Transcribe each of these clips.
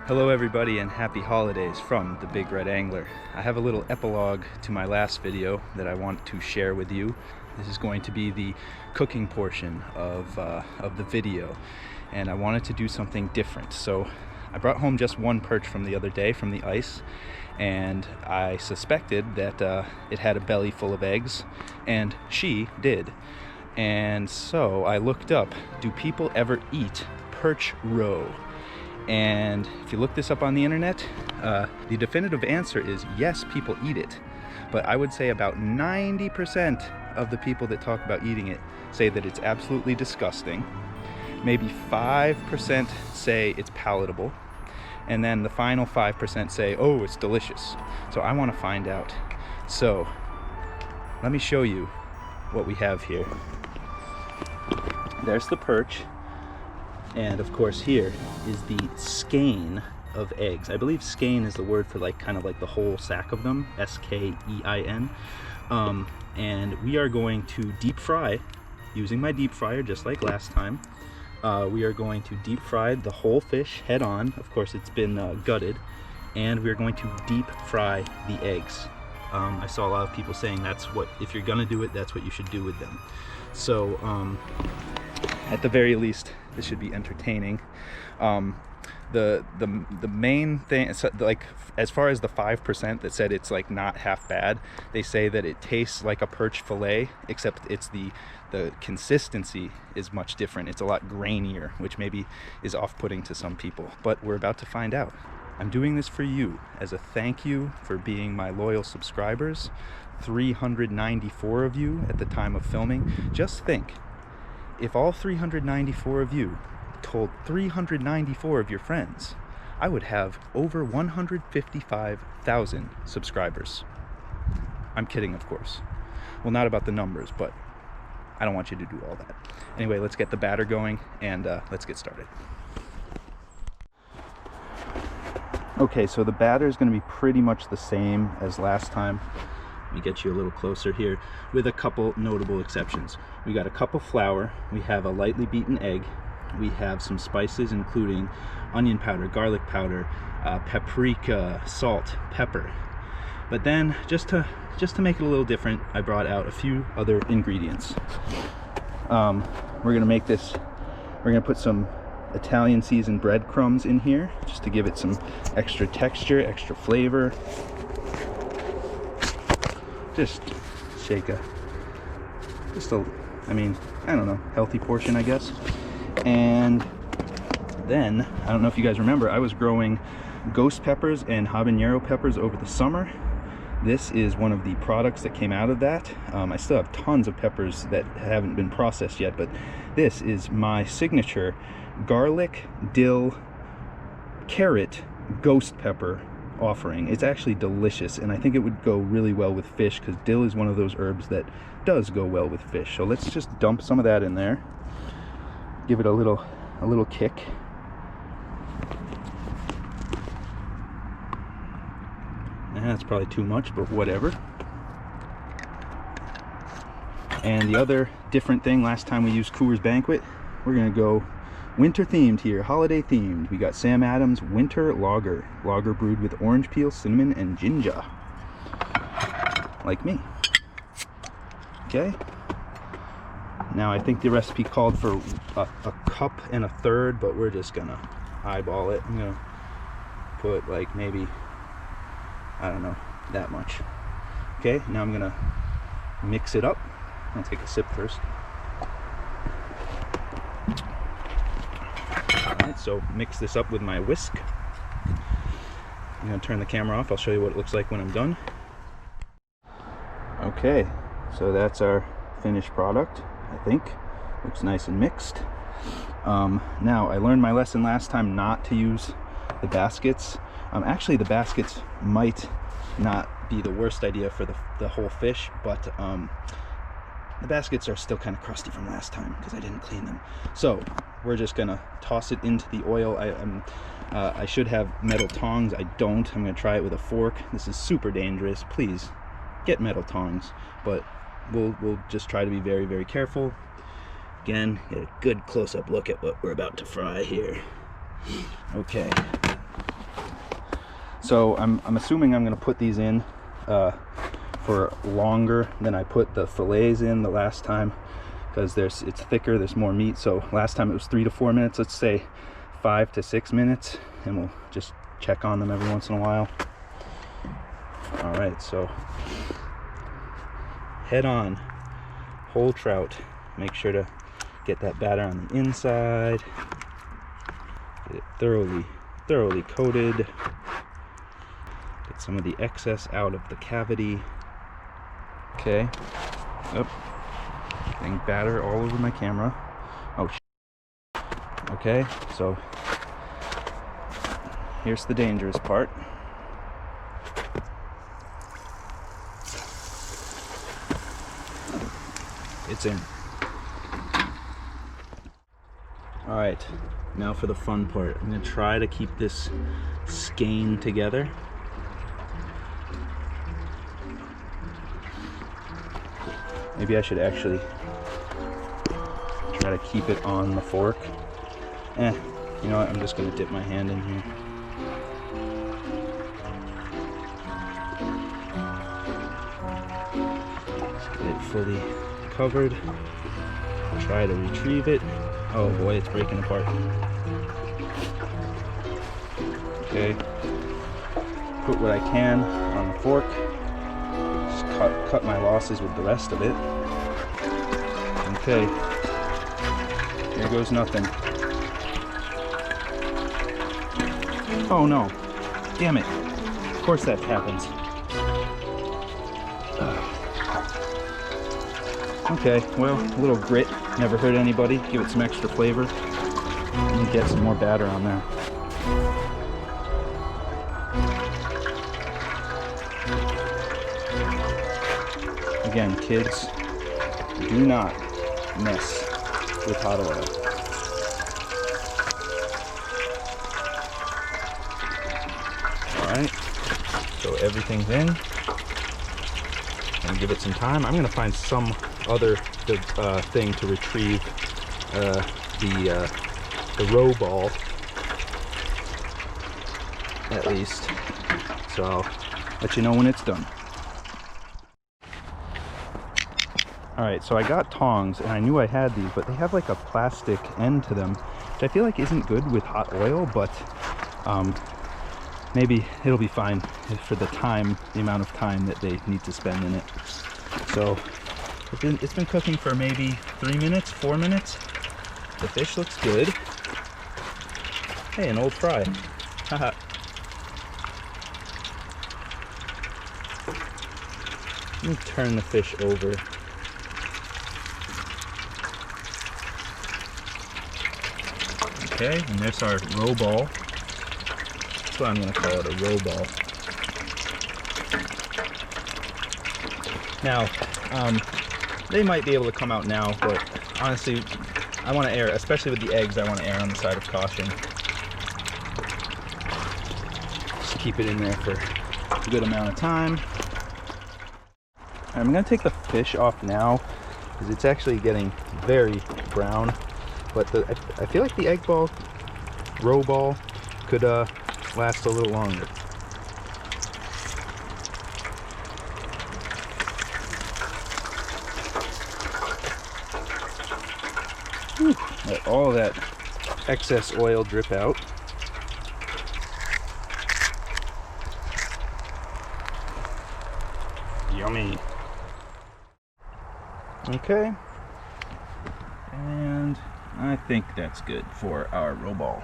Hello everybody and happy holidays from the Big Red Angler. I have a little epilogue to my last video that I want to share with you. This is going to be the cooking portion of the video, and I wanted to do something different. So I brought home just one perch from the other day from the ice, and I suspected that it had a belly full of eggs, and she did. And so I looked up, do people ever eat perch roe? And if you look this up on the internet, the definitive answer is yes, people eat it. But I would say about 90% of the people that talk about eating it say that it's absolutely disgusting. Maybe 5% say it's palatable. And then the final 5% say, oh, it's delicious. So I want to find out. So let me show you what we have here. There's the perch. And of course here is the skein of eggs. I believe skein is the word for kind of like the whole sack of them, S-K-E-I-N. And we are going to deep fry using my deep fryer just like last time. We are going to deep fry the whole fish head on. Of course it's been gutted. And we're going to deep fry the eggs. I saw a lot of people saying that's what, if you're gonna do it, that's what you should do with them. So at the very least, this should be entertaining. The main thing, so as far as the 5% that said it's not half bad, they say that it tastes like a perch fillet, except it's the consistency is much different. It's a lot grainier, which maybe is off-putting to some people, but we're about to find out. I'm doing this for you as a thank you for being my loyal subscribers. 394 of you at the time of filming. Just think, if all 394 of you told 394 of your friends, I would have over 155,000 subscribers. I'm kidding, of course. Well, not about the numbers, but I don't want you to do all that. Anyway, let's get the batter going and let's get started. Okay, so the batter is going to be pretty much the same as last time. Let me get you a little closer here, with a couple notable exceptions. We got a cup of flour, we have a lightly beaten egg, we have some spices including onion powder, garlic powder, paprika, salt, pepper. But then just to make it a little different, I brought out a few other ingredients. We're gonna make this, we're gonna put some Italian seasoned breadcrumbs in here just to give it some extra texture, extra flavor. Just shake I don't know, healthy portion, I guess. And then, I don't know if you guys remember, I was growing ghost peppers and habanero peppers over the summer. This is one of the products that came out of that. I still have tons of peppers that haven't been processed yet, but this is my signature garlic, dill, carrot, ghost pepper offering. It's actually delicious, and I think it would go really well with fish because dill is one of those herbs that does go well with fish. So let's just dump some of that in there, give it a little kick. That's probably too much, but whatever. And the other different thing, last time we used Coors Banquet, we're gonna go winter themed here, holiday themed. We got Sam Adams Winter Lager brewed with orange peel, cinnamon, and ginger, like me. Okay, now I think the recipe called for a cup and a third, but we're just gonna eyeball it. I'm gonna put maybe, I don't know, that much. Okay, now I'm gonna mix it up. I'll take a sip first. Alright, so mix this up with my whisk. I'm going to turn the camera off. I'll show you what it looks like when I'm done. Okay, so that's our finished product, I think. Looks nice and mixed. Now, I learned my lesson last time not to use the baskets. Actually, the baskets might not be the worst idea for the whole fish, but the baskets are still kind of crusty from last time because I didn't clean them. So we're just gonna toss it into the oil. I should have metal tongs. I don't. I'm gonna try it with a fork. This is super dangerous. Please get metal tongs, but we'll just try to be very, very careful. Again, get a good close-up look at what we're about to fry here. Okay, So I'm assuming I'm going to put these in for longer than I put the fillets in the last time, because it's thicker, there's more meat. So last time it was 3 to 4 minutes. Let's say 5 to 6 minutes, and we'll just check on them every once in a while. All right, so head on, whole trout. Make sure to get that batter on the inside. Get it thoroughly coated. Get some of the excess out of the cavity. Okay. Oh, getting batter all over my camera. Oh, okay, so here's the dangerous part. It's in. All right, now for the fun part. I'm gonna try to keep this skein together. Maybe I should actually try to keep it on the fork. You know what, I'm just gonna dip my hand in here. Just get it fully covered. Try to retrieve it. Oh boy, it's breaking apart. Okay, put what I can on the fork. Just cut my losses with the rest of it. Okay, here goes nothing. Oh no, damn it. Of course that happens. Okay, well, a little grit never hurt anybody. Give it some extra flavor and get some more batter on there. Again, kids, do not mess with hot oil. Alright, so everything's in. And give it some time. I'm going to find some other thing to retrieve the ROE-BALL, at least. So I'll let you know when it's done. Alright, so I got tongs, and I knew I had these, but they have like a plastic end to them, which I feel like isn't good with hot oil, but maybe it'll be fine for the amount of time that they need to spend in it. So it's been cooking for maybe 3 minutes, 4 minutes. The fish looks good. Hey, an old fry. Haha. Let me turn the fish over. Okay, and there's our ROE-BALL. That's what I'm going to call it, a ROE-BALL. Now, they might be able to come out now, but honestly, I want to err, especially with the eggs, I want to err on the side of caution. Just keep it in there for a good amount of time. I'm going to take the fish off now, because it's actually getting very brown. But I feel like the ROE-BALL could last a little longer. Whew, let all that excess oil drip out. Yummy. Okay. And I think that's good for our ROE-BALL.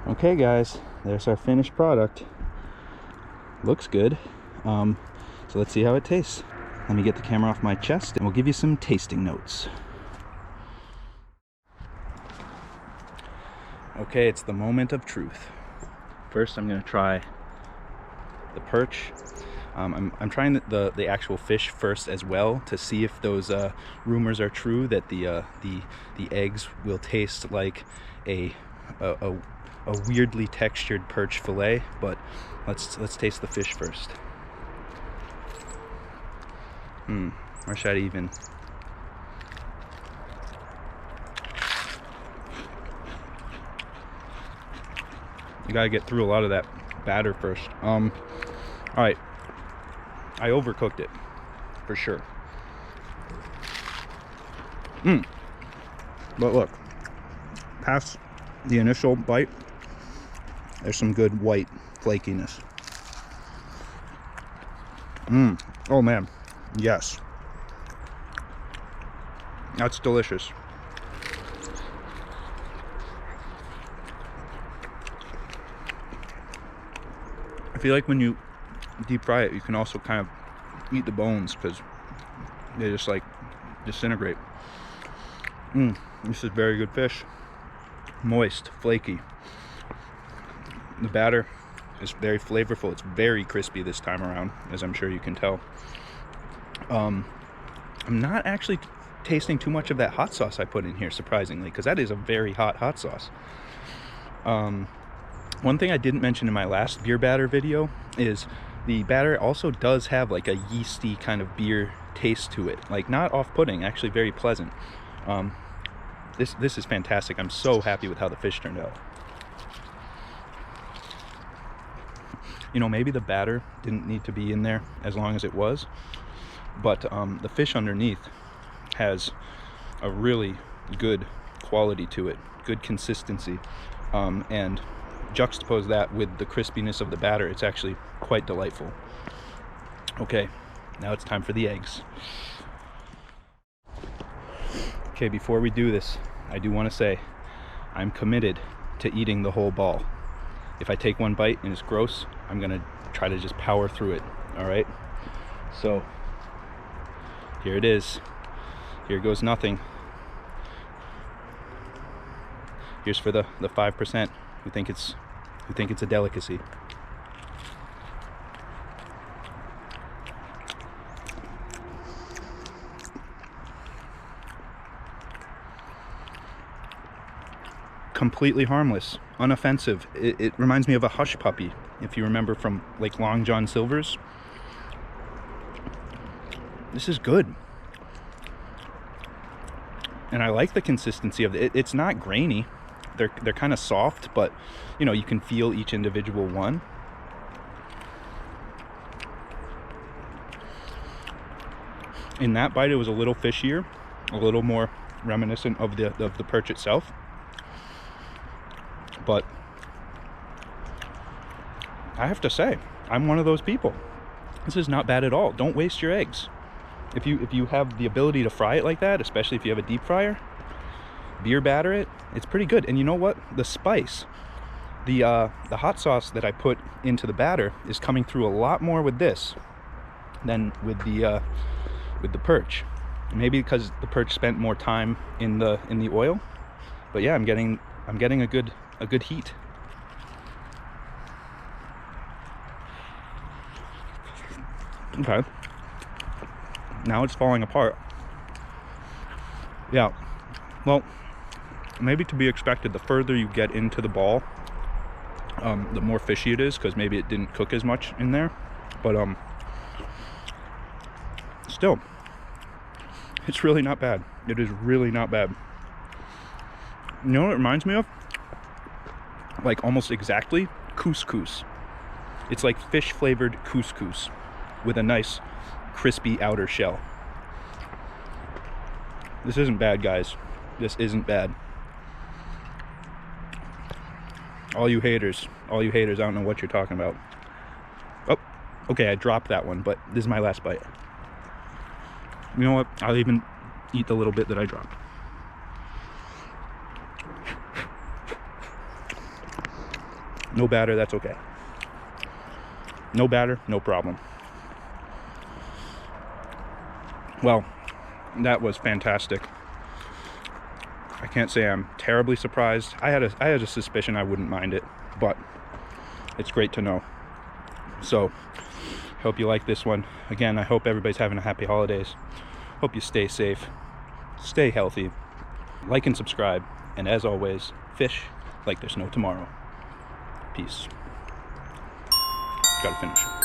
Okay guys, there's our finished product. Looks good. So let's see how it tastes. Let me get the camera off my chest and we'll give you some tasting notes. Okay, it's the moment of truth. First I'm going to try the perch. I'm trying the actual fish first as well, to see if those rumors are true that the eggs will taste like a a weirdly textured perch fillet, but let's taste the fish first. Or should I even? You gotta get through a lot of that batter first. All right, I overcooked it for sure. But look, past the initial bite, there's some good white flakiness. Oh man, yes, that's delicious. I feel like when you deep fry it, you can also kind of eat the bones because they just like disintegrate. This is very good fish. Moist, flaky. The batter is very flavorful. It's very crispy this time around, as I'm sure you can tell. I'm not actually tasting too much of that hot sauce I put in here, surprisingly, because that is a very hot sauce. One thing I didn't mention in my last beer batter video is the batter also does have like a yeasty kind of beer taste to it. Like, not off-putting, actually very pleasant. This is fantastic. I'm so happy with how the fish turned out. You know, maybe the batter didn't need to be in there as long as it was, but the fish underneath has a really good quality to it, good consistency, and juxtapose that with the crispiness of the batter, it's actually quite delightful. Okay, now it's time for the eggs. Okay, before we do this, I do want to say I'm committed to eating the whole ball. If I take one bite and it's gross, I'm gonna try to just power through it. All right, so here it is. Here goes nothing. Here's for the 5% who think it's a delicacy. Completely harmless, unoffensive. It reminds me of a hush puppy, if you remember from like Long John Silver's. This is good. And I like the consistency of it. It's not grainy. They're kind of soft, but you know, you can feel each individual one. In that bite, it was a little fishier, a little more reminiscent of the perch itself. But I have to say, I'm one of those people. This is not bad at all. Don't waste your eggs. If you have the ability to fry it like that, especially if you have a deep fryer, beer batter it, it's pretty good. And you know what? The spice, the hot sauce that I put into the batter is coming through a lot more with this than with the perch. Maybe because the perch spent more time in the oil. But yeah, I'm getting a good heat. Okay. Now it's falling apart. Yeah. Well, maybe to be expected, the further you get into the ball, the more fishy it is, because maybe it didn't cook as much in there. But still, it's really not bad. It is really not bad. You know what it reminds me of? Like almost exactly couscous. It's like fish flavored couscous with a nice crispy outer shell. This isn't bad, guys. This isn't bad. All you haters, I don't know what you're talking about. Oh, okay, I dropped that one, but this is my last bite. You know what? I'll even eat the little bit that I dropped. No batter, that's okay. No batter, no problem. Well, that was fantastic. I can't say I'm terribly surprised. I had a suspicion I wouldn't mind it, but it's great to know. So, hope you like this one. Again, I hope everybody's having a happy holidays. Hope you stay safe, stay healthy, like and subscribe, and as always, fish like there's no tomorrow. Peace. Gotta finish.